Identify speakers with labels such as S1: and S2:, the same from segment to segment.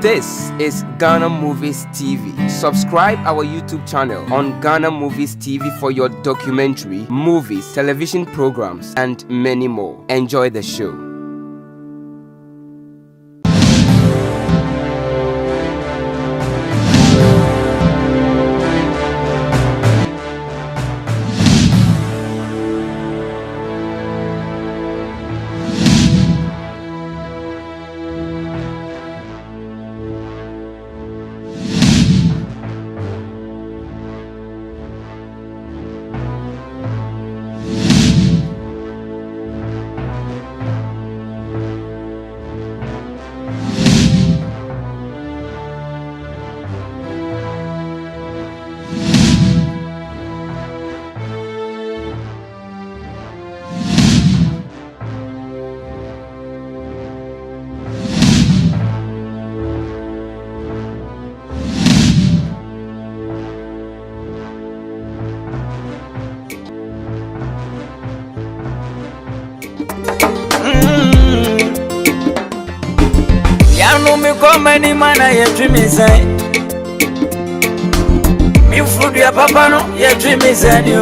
S1: This is Ghana Movies TV. Subscribe our YouTube channel on Ghana Movies TV for your documentary, movies, television programs, and many more. Enjoy the show.
S2: Many man I dream inside. Me food ya papa no ya dream inside you.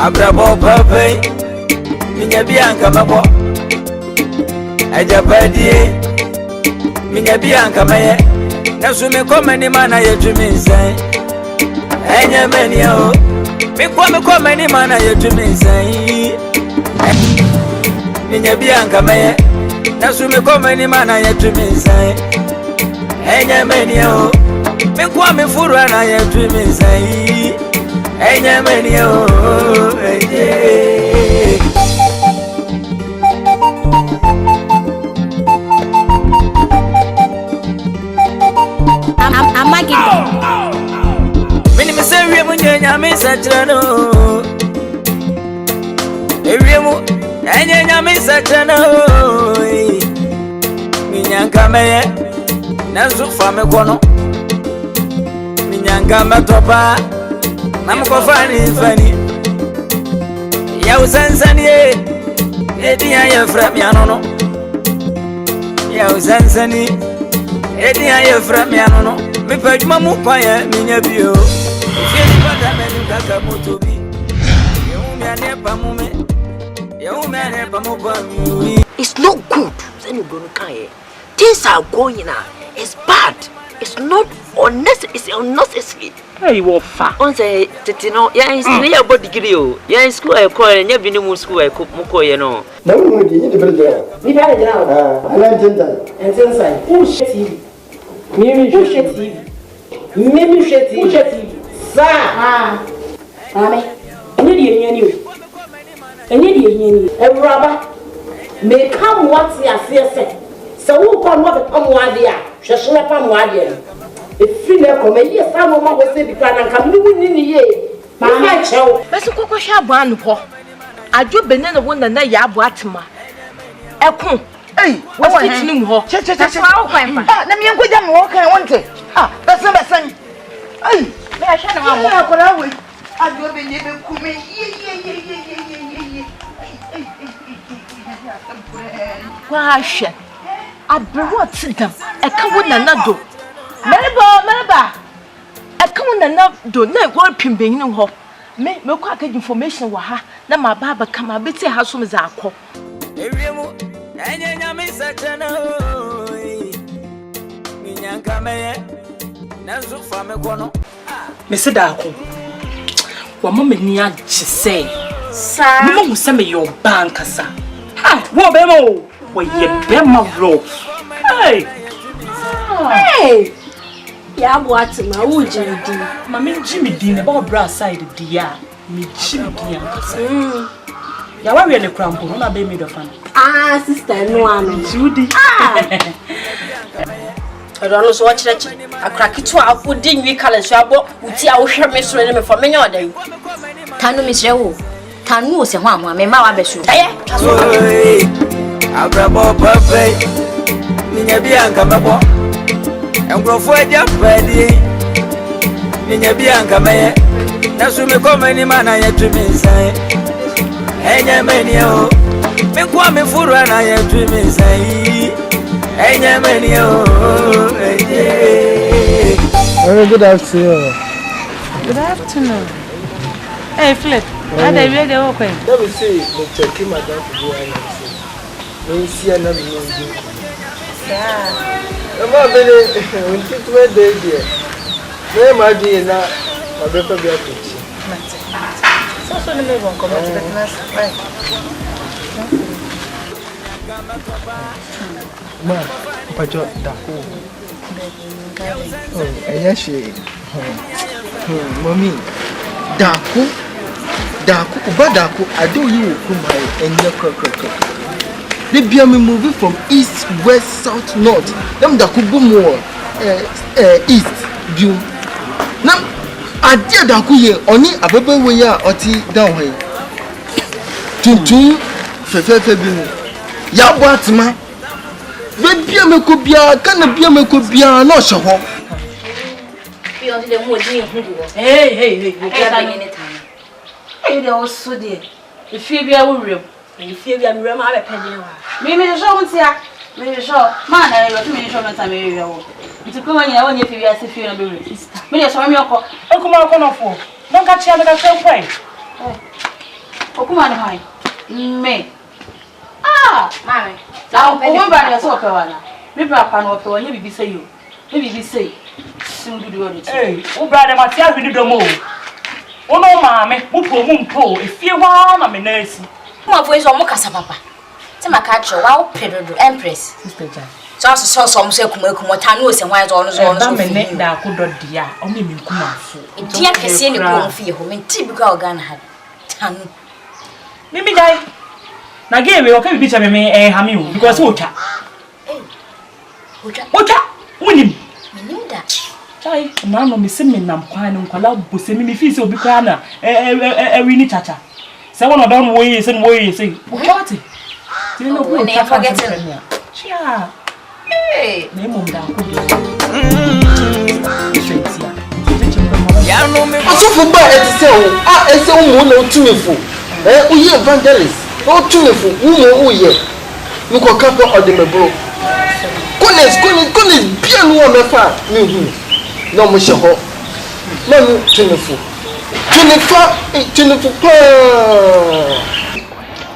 S2: Abrabo papa, minya bianca mabo. Aja badie, minya bianca maye. Na so me come many man I dream inside. Enya many o, me come many man I dream inside. Minya bianca maye. Na so me come any man I dream inside. Enya many o, me kwa me furu na I dream inside. Enya many o,
S3: I'm Maggie.
S2: Many me say we munya me satrano. Ewiemu enya me satrano. Minyanka meye nazo fame kono minyanka matopa namko fani ya usansani edia ya framiano no ya usansani edia ya framiano no me pajuma mu kwaya minya bio fie pata menu kaka motobi ye anepa mume ye anepa mu ba mi.
S3: It's not good. Things are going on. It's bad. It's not unnecessary. It's unnecessary.
S4: Hey, what fa?
S3: On say, Tino, yeah, it's near body degree. Yeah, in school I call and you been in school I cook muko, you know.
S5: No, we didn't even there. We had it now. I learned it. And since I push it, maybe push it. Maybe push it. Sir, Mammy, I need you. I need you. A rubber may come once you are say. So who come what come one day? Shall I come one day? If you never come, yes, some of us say because I'm coming in the year. My child,
S6: but so Coco Shaban, I do banana one that YAA BHOATEMAAH. Echo, hey, what's it in her? That's how I'm let me go down walk and want it. Ah, that's not a son. Hey, I shan't have one away. I will be able to come in. I brought them. I come with another. Melba. I come with another. No work pimping no hope. Make me quite information with her. Now my baba come a bit how soon as I call.
S4: Mr. Darko, what Mamma Nia say? Sir, Mamma send me your bank, sir. Ha, what bemo? Where you bema rope? Hey!
S3: Hey! YAA BHOATEMAAH, who Jimmy?
S4: Mamma Jimmy Dean about brass side, dear. Me Jimmy Dean. Ya wa really crampo, no be me do fan.
S3: Ah, sister, no one.
S4: Judy.
S3: I don't know so watch that. I crack it to our food in we color shabo. Uti a share me so me for me order. Tanu Miss Rewo. Tanu se ho me ma wa besu.
S2: Abrabo papa. Ninya bianca mabo. Engrofo adia padi. Ninya bianca me. Na so me come ni mana ya tumi nsai. Enya meni o. Me kwa me furu na ya tumi nsai.
S7: Good afternoon.
S6: Good afternoon. Hey, Flip. Are they ready? Okay.
S7: Let me see the check my dad to go and see. We see another one.
S6: Yeah.
S7: I'm not very when they there. Where my dear now? My better be a teacher.
S6: So the name won't come out to the class.
S7: Ma, Pajo, Daku. Oh, yes, she. Mommy, Daku, but Daku, I do you and your cock. They be moving from east, west, south, north. Them Daku more east view. Now, I did Daku here, only a baby way or tea down here. Tuntu, Fefe, Ya Bhoatemaah. Baby, I could be a can be a could be a no show. Hey,
S6: Hey, they also dear. If you be a real, if you be a real, I penny. Maybe the show won't see. Maybe the show. Man, I got me show my time. It's a common year when you feel as if you're a baby. Maybe I saw me. Oh, come on, for. Don't catch you another self way. Oh, come on, hi. Me. Ah, mammy. Now, one by yourself, maybe I can offer when you be say you. Maybe be say. Hey, oh, brother, my child, we do the move. Oh, no, mammy, who pull, if you want, I'm a nurse.
S3: My voice on Mocassa, papa. Tell my catcher, wow, Pedro, Empress. Sister Jack. So I saw some say, Kumotanos and wines on his own.
S4: That could not dear, only me come out.
S3: Dear Cassini won't feel home in typical gun had. Tanu.
S4: Maybe die. Now, give me okay, bitch, I may have you because water. Water, winning. Chai, Mamma, Miss Simon, I'm quite on Colab, semi fees will be cranna, a winnie chacha. So one of them ways and ways, say, what? Do you know when I forget it? Chia. Hey, name on down.
S7: I saw for buy at the I saw one to me for. We are evangelist. Oh, to me for who ye. Look a couple of them, bro. Goodness, piano on the fire. No, Monsieur Ho. No, 24.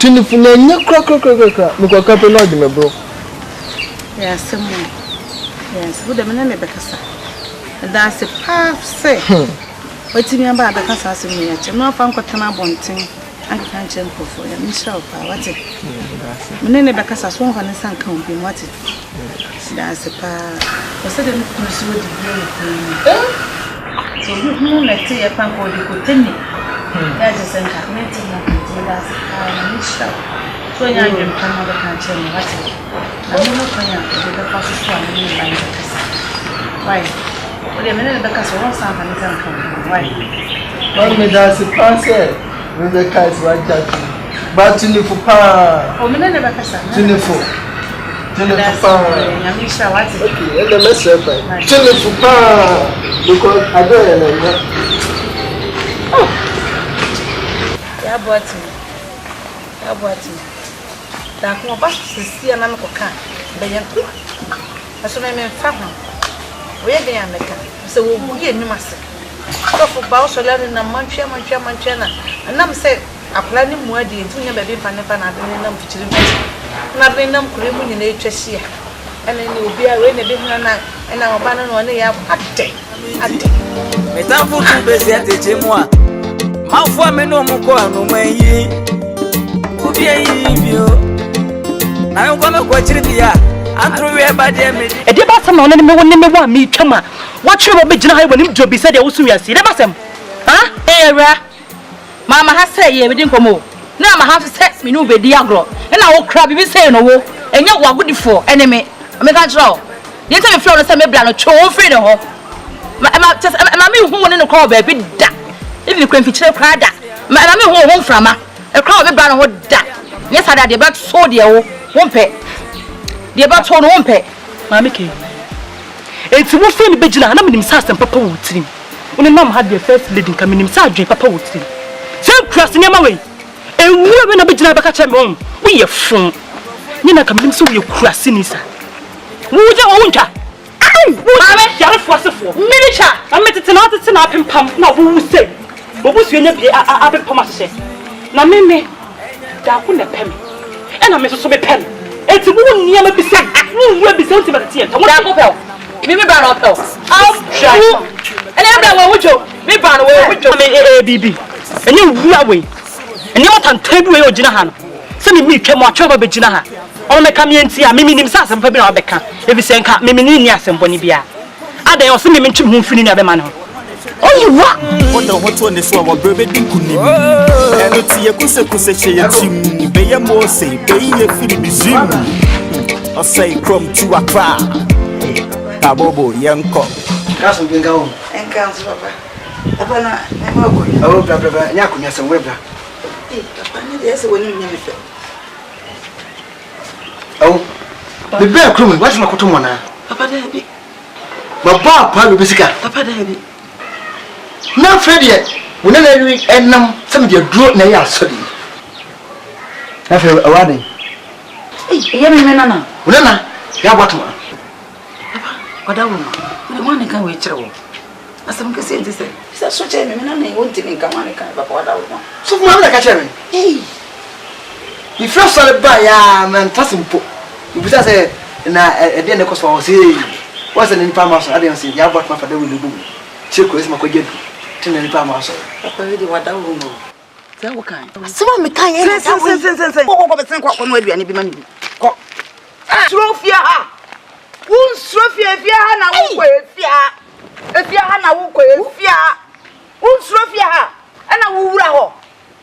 S7: 24, no, crack. Look a couple of them, bro.
S6: Yes, someone. Yes, with the name of Becassa. And that's a path, say. What's in about the Cassas in me? I'm not found what I'm wanting. I can't change for you. Michelle, what's it? Many Beccas won't want to send come be what it. That's a path. Was it a pursue the brain? So you let say a punk or you could tell me. That's a center. That's a Michelle. So young and come over can't tell me what it. I'm not going to the first one in the why? Well, a minute because we won't sound anything come. Why?
S7: Only that's a pass. Rebecca is right there. But to for power.
S6: Oh, minute Becassa.
S7: That's okay, and the message. For power. Because I don't know.
S6: Oh, yeah, Bhoatemaah. That one back to see a man who can't. They are too. As soon as I found him, where they are making. So we are master. So for Bowser learning a manchana, and I'm said, a planning more dear to never be funny for not bringing them to children. Not bringing them criminal in nature here. And then you'll be a rainy dinner and our banner on the app at day.
S2: Metamful to be at the gym. How for me no more no way. I'm gonna watch it here. I'm through by them.
S4: A dear bottom on any one me, Chama. What you will be denied when you job be said they will soon see them? Huh? Era Mamma has said, yeah, we didn't come more. Now I have to text me no be diagro, and I will crab you say no, and you what good for enemy. I make a draw. You tell me, Florence, I'm a bland, show free the hole. I'm who in the call, baby. If you can feature cry that, I'm home from a crowd of brown would that. Yes, I had the back so dear, won't pay. The about one won't pay. Mammy came. It's a wolf in the bed, and I'm in his house and Papa would see. When a mum had the first lady coming inside, Papa would see. So crossing your way. And we're going to be back at home. We are from. Nina come in so you crossing, sir. Muja unta. Mame, yare forceful. Militia. I met it not to up and pump. No, who say? But was you never up and pump? Na meme, da couldn't pay me. And I must so be pen. It's a woman near me beside. Who will be something but a theatre. What I go? Mimi ban up. I'll try. And everyone with you. Me ban away with your baby. And you away. And you want to take away your Jinahan. Send me came more trouble with Jinaha. All my community are Mimi himself and Pabina Becca. If you say, Mimi Nias and Bonibia. Are they also Mimi to move in every man? Oh, you what? What the hot one is what baby didn't and it's a Kusa Bay and more say, Bay a Philip Zim. Or say, Crum to a car. Tabobo, young cock. Castle can go and counsel, Papa. I will grab Yakunas and Weber. Yes, when you name it. Oh, the bear crewman, what's my cotumana? Papa, Debbie. Papa, Papa, Papa, Debbie. Now, Freddy, when I read and now some of your draw nail study. After a wedding. Hey, Nana, Nana, Yabatma. What a woman, the one who can wait trouble. As some can say this, it's such a man, I won't take come on, but what I want. So, Mother Catherine, hey. You first saw the buy, man, Tassim Pope. You put us a dinner cost for say, wasn't in Palmas, I didn't see Yabatma for the will do. Check with my good. Any Palmas. Papa, really, what I will know. Tell what kind. Some me can't say, what one way any man. Sophia, who's Sophia, if you if you are who's Sophia, and I will.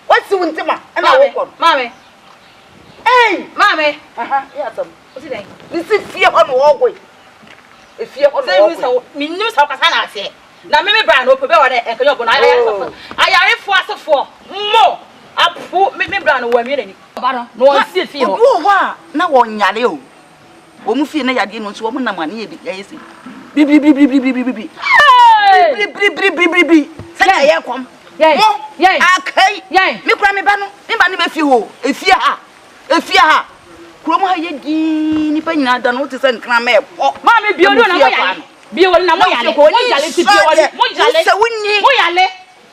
S4: What's the winter, and I will come, Mammy. Hey, Mammy, yes, what's it? This is fear on the walkway. If you are me news how can I say? Now, maybe Brown open and I am for more. I put me Brown away meaning. No one see fear. Now one yellow. Woman feel I didn't woman money. Bibi. Say I come. Yay, okay. Me cry me bano. Me bani me few. If you are. Chroma ye pena than what is in Crammer. Mammy, be on be all now. Moyale,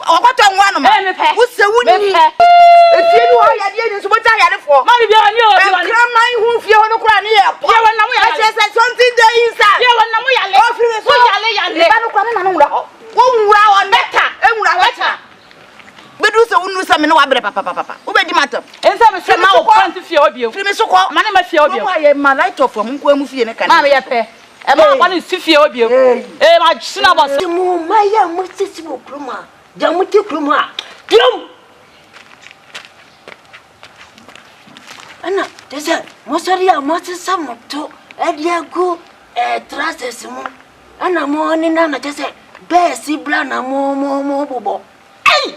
S4: what I want to make. Who's the winning? If you know how you did, what I had for. Mammy, be on you. Cram my hoof, you want to cry here. I just said something there inside. You want to Moyale. But do so, no, some no papa. Who made the matter? And some say, now, want to fear you. So called Mamma fear you. I am my light off from Mufi and a canary. And I want to see you. Eh, my son was my young Mr. Kruma. Jamuti Kruma. Dum. Anna, there's a Mosaria Master Summer to Ediago, Trusses. And I'm morning, and I just said, Bessie Blana, more bobo. Hey!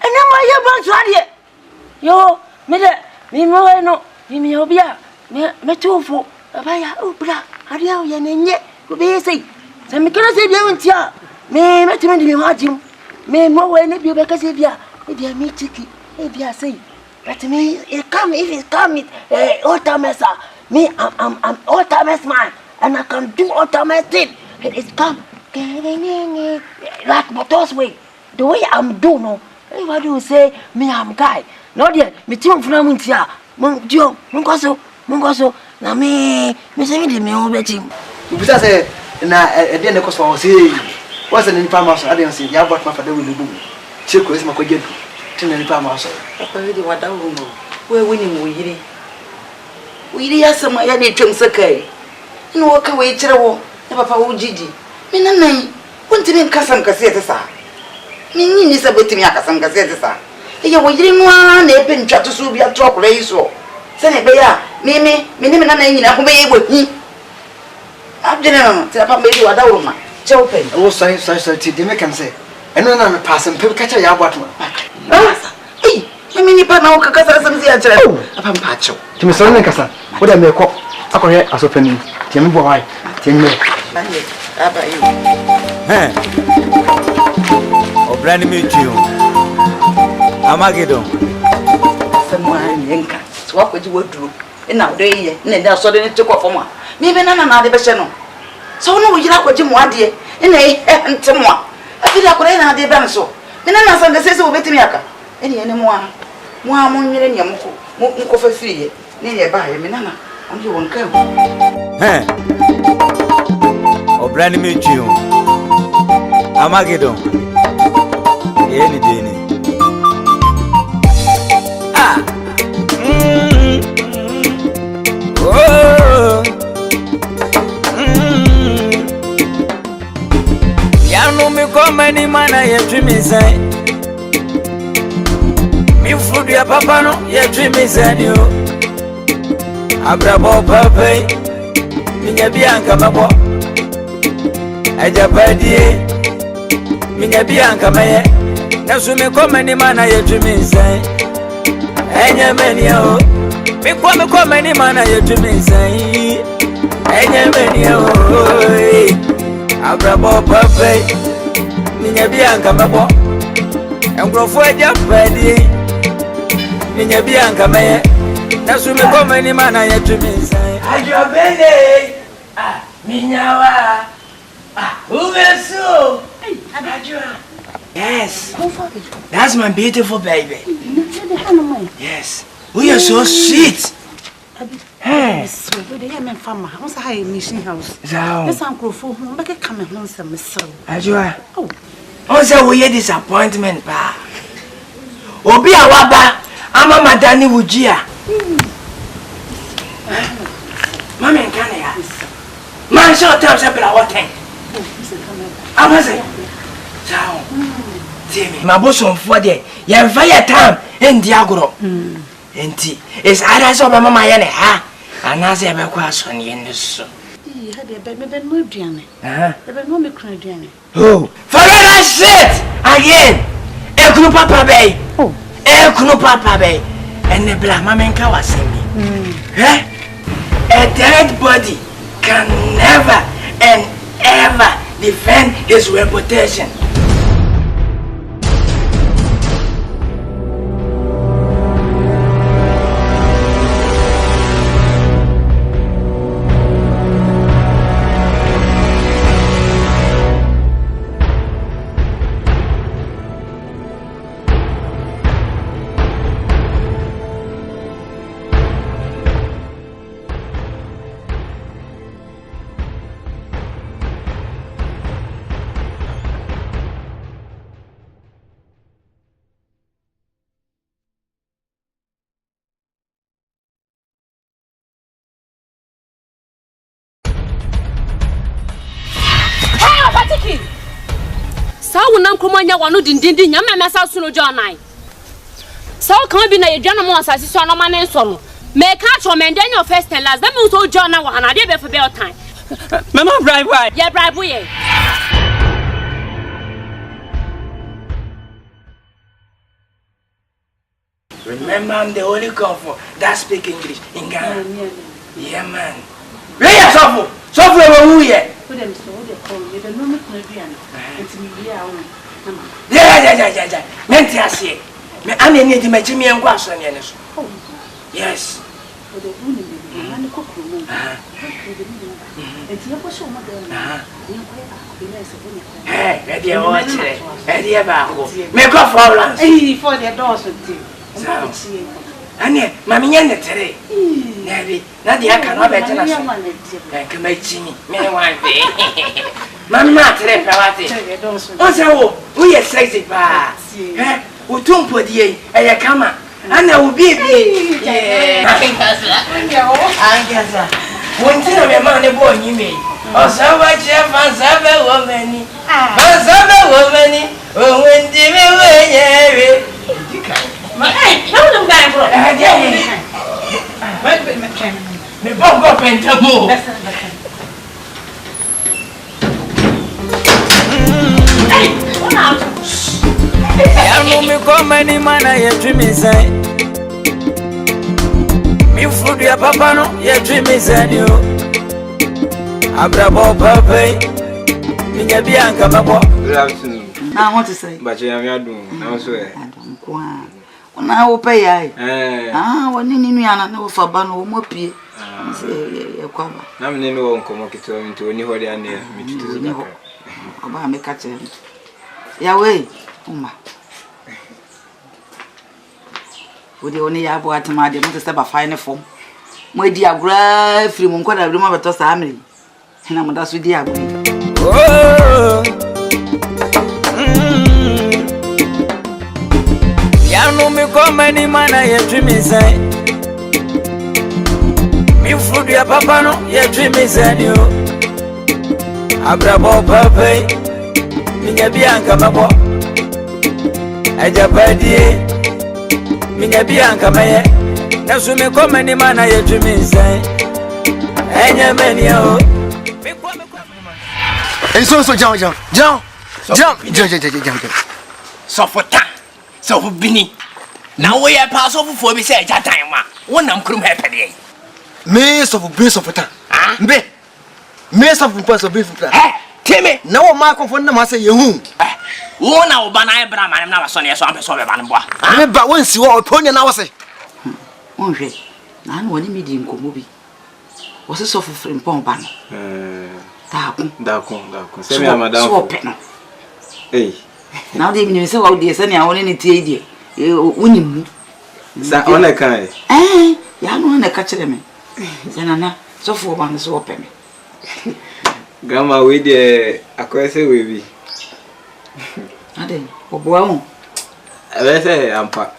S4: And now my young yo, me no, me obia, me tofu, a baya, opera, Adia, and yet, go be say. Some can say, you won't ya. Me, met him in the margin. Me, more when if you because if you meet Tiki, if you say. But me, it come if it come it, automessa. Me, I'm automess man, and I can do automatic. It is come, like motors way. The way I'm doing, no. What do you say? Me, I'm guy. Not yet. Me, Tim from Muntia. Mungoso. Now, me say, me, over him. You put us a dinner cost for say, wasn't in Palmas. I didn't see Yabat my father will do. Check with my good. Tin Palmas. Papa, really, what I will know. We're winning, we really some my any chums okay. You walk away, Chero. Papa, Gigi. Me, none. Won't even Cassam Cassetta. Mini is a bit me a some Cassetta. You were in one, a pin chat to Subia drop race. Send it, Mimi, Minimum, and I will be with me. I've general, Papa made you a woman. Chopping. Oh, science, they can say. And when I'm passing, people catch a yabatma. Hey, I mean, if I know Cassam, upon Pacho. To Miss Sonacasa, what I may call a correct as opening. Timmy boy, Timmy. Oh, brand new tune. Amagedon. Someone yanka. What would you do? And now they, and they're suddenly took off for me.
S6: Me be na de be hye no. So no wo yira kwaje mo ade e na ente mo a. Afiri akore na ade be nso. Me na sanga sese wo betimi aka. E ne ne mo a. Mo a mo nwere ne mo ko fa firi ye. Ne ye ba ye me na on ye won kan.
S2: Obrani me twi Amagedon. Any day. Oh. Ya no me come any man I dream inside. Me food ya papa no ya dream inside you. Abrabo papa. Minya bianca mabo. Ajabadie. Minya bianca maye. Na so me come any man I dream inside. Enya menio. Me come any man I dream inside. Enya menio. Abrabo papa. Minya bianca mabo. Engrofo ajabadie. Minya bianca maye. Na so me come any man I dream inside.
S5: Ajabele. Minyawa. Ubeso. Ajua. Yes. That's my beautiful baby. Yes. We are so sweet. Hey. Ajua. Also, we had disappointment, pa. Obi awaba, ama madani wujia. Mama nkane ya. Man show time say bla what time. Amase. Ciao. Timi. Maboso mfo de. Ye fire time endi agoro. Enti. Is ada so mama ye ne ha. Anase e be kwa so ne ye so. Oh. For that shit again. Ekunu papa bay. Oh. Ekunu papa bay. And the black mama nka wasemi. Eh? A dead body can never and ever defend his reputation.
S3: Nan komanya wanu dindindi nyame mesa suno jonai so kan bi na yedwana mo asase so no mane nso no me ka cho me ndenya of first and last that means so jona wa na de be for be time
S2: Mama bribe why?
S3: Yeah, bribe ye.
S5: Remember I'm the only comfort that speak English in Ghana. Yeah man. Where you suffer? Suffer who here? Yeah. Mentiasi. Me ame ni di machimi enko asone ne so. Yes. Hey, ready to watch it. Ready about me go for lunch.
S6: Hey, for the doors with you.
S5: Ane, mami nyane tere. Nabi, na dia kana bete na so. Come chini, me wan be. Mami na tere pawate. O se wo ye sexy pa. Eh, o tumpo die, e kama. Ana ubi bi. Angasa. Wonti na me ma ne bo nyime. O sawa chefa sabe womani. Ba sabe womani. O wendi me wenyewe.
S6: How long guy bro?
S5: Me bongo pentamo.
S6: Hey, what out?
S2: Ya no me come any man I dream inside. Me food ya papa no ya dream inside you. Abrabo papa. Minya bianca mabo.
S8: Good afternoon.
S6: I want to say.
S8: But you am doing. Now so.
S6: Na wo pay ai. Woni ni nuana na wo fa ba no wo mopie. say, come.
S8: I'm in no one come to any holiday and me to do.
S6: Oba me catch him. Yahweh, Uma. Would you only have what my dear step a fine form? My dear grave from Uncle Roma to Sammy. And I'm that's with dear.
S2: Oh, ya no me come any man I dream inside. Me food ya papa no ya dream inside you. Abrabo papa, minya bianca mabo. Ajabadie, minya bianca maye. Na so me come any man I dream inside. Enya menio.
S7: And so jump.
S5: So for time, so for Binny. Now we are pass over for me say that time. One am come happy.
S7: Mace of a base of a time. Be Mace of a person of beef.
S5: Timmy,
S7: no mark of one of us, you whom.
S5: One hour banana bram and now Sonia so I'm sorry, Banbois.
S7: But once you are pony and I was say,
S6: Andre, none one medium movie. Was a soft frame pompan.
S8: D'accord. C'est bien, madame. Hey.
S6: Now they even say, oh, dear, Sunny, I want any tea. Winning.
S8: That on a kind.
S6: Eh, young one, a catch them. Senana, so for one is open.
S8: Grandma, we did a question with me.
S6: I didn't. Oh, boy.
S8: I say, I'm part.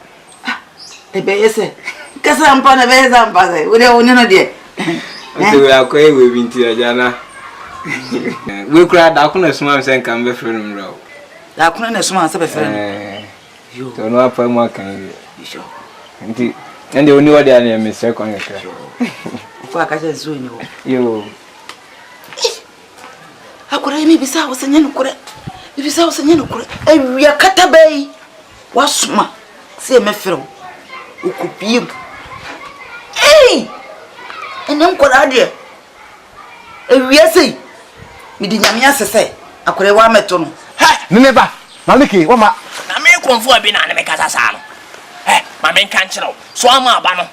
S6: A bear say, because I'm part of a we don't know, dear.
S8: We are quite with Jana. We cried out on a small and come back from row.
S6: That couldn't a small friend.
S8: You don't know if I'm working.
S6: Sure.
S8: And the only one I am is second.
S6: For I can soon
S8: You.
S6: How could I maybe say I was a young correct? If you say I was a young correct, and we are cut a bay. What's my say, my friend? Who could be you? Hey! And then what idea? And we are saying, me didn't say, I could have one meton.
S7: Remember, Mamiki, what my
S5: comfort being an Amicasa. My main cancer, so I'm a banner.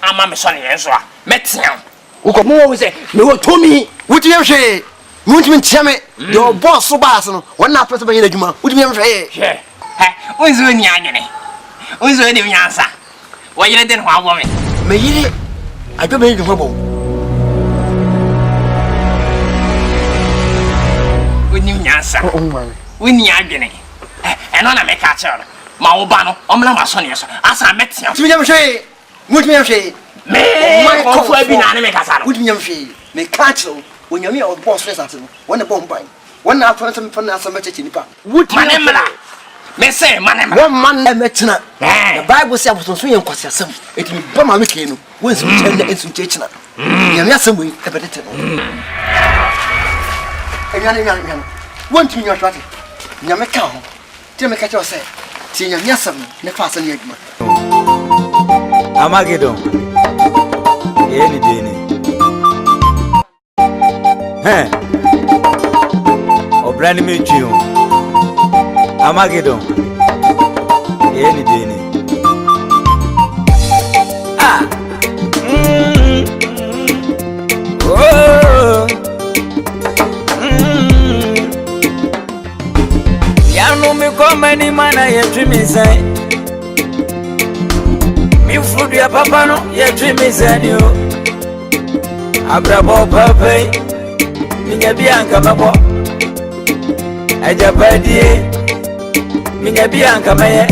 S5: I'm a son and so I met him. Who come over say, no, to me,
S7: would you say? Would you tell me your boss so basin? One not possible in the Juma? Would you say?
S5: Yeah. Who's doing Yanni? Who's doing Yansa? Why you didn't want woman?
S7: Me, I don't make the trouble.
S5: With new Yansa.
S7: Oh, my.
S5: With Yanni. And on a make catcher. Maubano, Omlama Sonias, as I met him.
S7: Would you say?
S5: My comfort being an Amicasa.
S7: Would you say? May catch you when you're near boss rest one a bomb bine. One after some fun as a match in the park. Would
S5: Manemla? May say, Manem,
S7: one man I met tonight. The Bible says on swing cost some. It will be my weekend. Once we turn the into Chechna. You're not some way a better. Young, one to your traffic. Yamaka. Tell me, catch yourself. See, young, yes, some, the fast and yegma.
S2: Amagedon. Any day. Hey. Or brand new tune. Amagedon. Any day. Ah. Oh. Ya no me come any man I dream inside. Me food ya papa no ya dream inside you. Abrabo papa, minya bianca mabo. Ajabadie, minya bianca maye.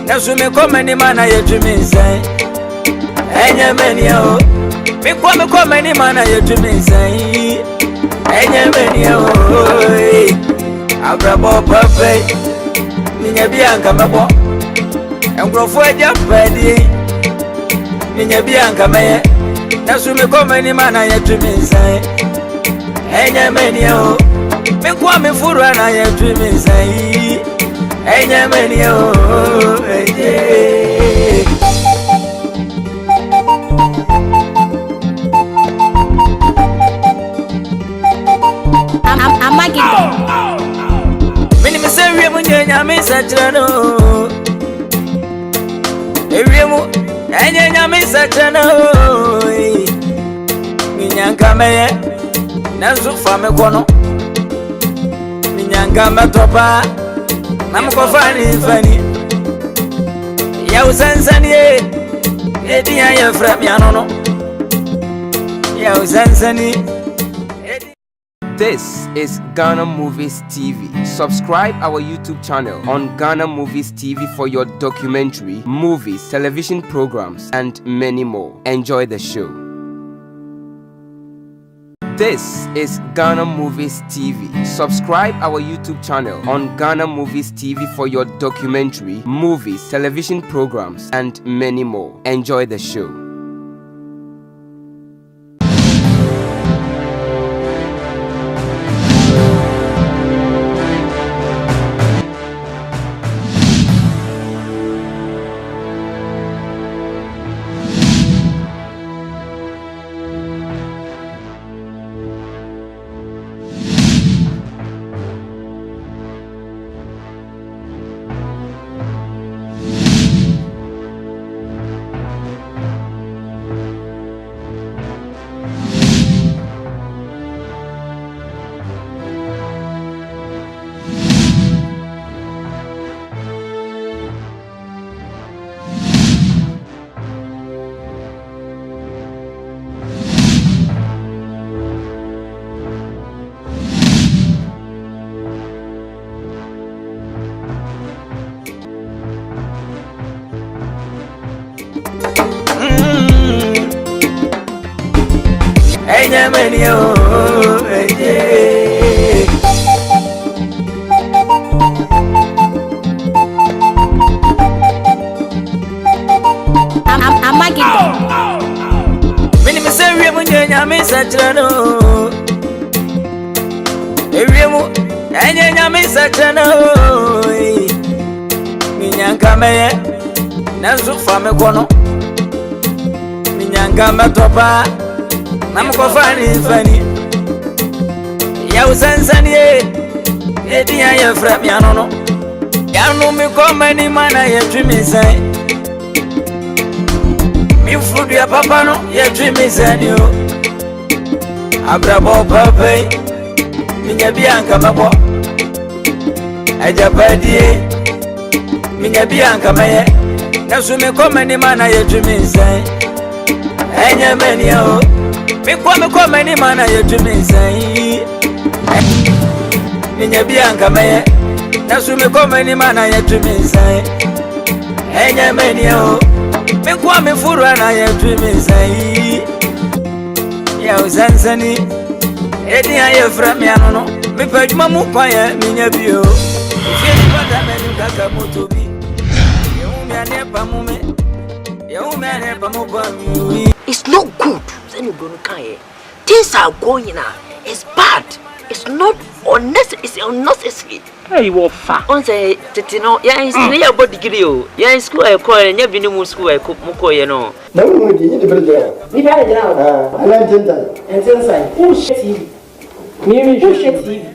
S2: Na so me come any man I dream inside. Enya menio, me come any man I dream inside. Enya menio. Abrabo papa, minya bianca mabo. Engrofo ajabadie, minya bianca maye. Na so me come any man I dream inside. Enya menio, me come furu na I dream inside. Enya menio, Mini me say we munya me satrano. Ewiemu enya nya me satrano. minyanka meye nazo fa me kono minyanka metopa namko fani ya usansani edia ya fra mianono ya usansani.
S1: This is Ghana Movies TV. Subscribe our YouTube channel on Ghana Movies TV for your documentary, movies, television programs, and many more. Enjoy the show. This is Ghana Movies TV. Subscribe our YouTube channel on Ghana Movies TV for your documentary, movies, television programs, and many more. Enjoy the show.
S2: Minyanka meye nazo fa me kono minyanka metopa namko fani ya usansani edia ya fra mianono ya no mi komani mana ya twimisan mi fudu ya papa no ya twimisan yo abrabo papai minya bianka mabo ajabadie minya bianka maye naso me komani mana ya twimisan enya menio me komani mana ya twimisan minya bianka maye naso me komani mana ya twimisan enya menio me furu ana ya twimisan ya usansani edia ya fra mianono me pajuma mu kwaya minya bio fieni bada menu kaka motobi yeumi anepa mume yeumi anepa mubami.
S6: It's not good. Things are going now. It's bad. It's not unnecessary. It's unnecessary.
S4: Hey, what fa?
S6: On say Tino, yeah, it's near body degree. Yeah, in school I call and you have been school I cook muko, you know.
S5: No, we didn't put it. We had it now. I learned it. And since I push TV. Maybe push TV.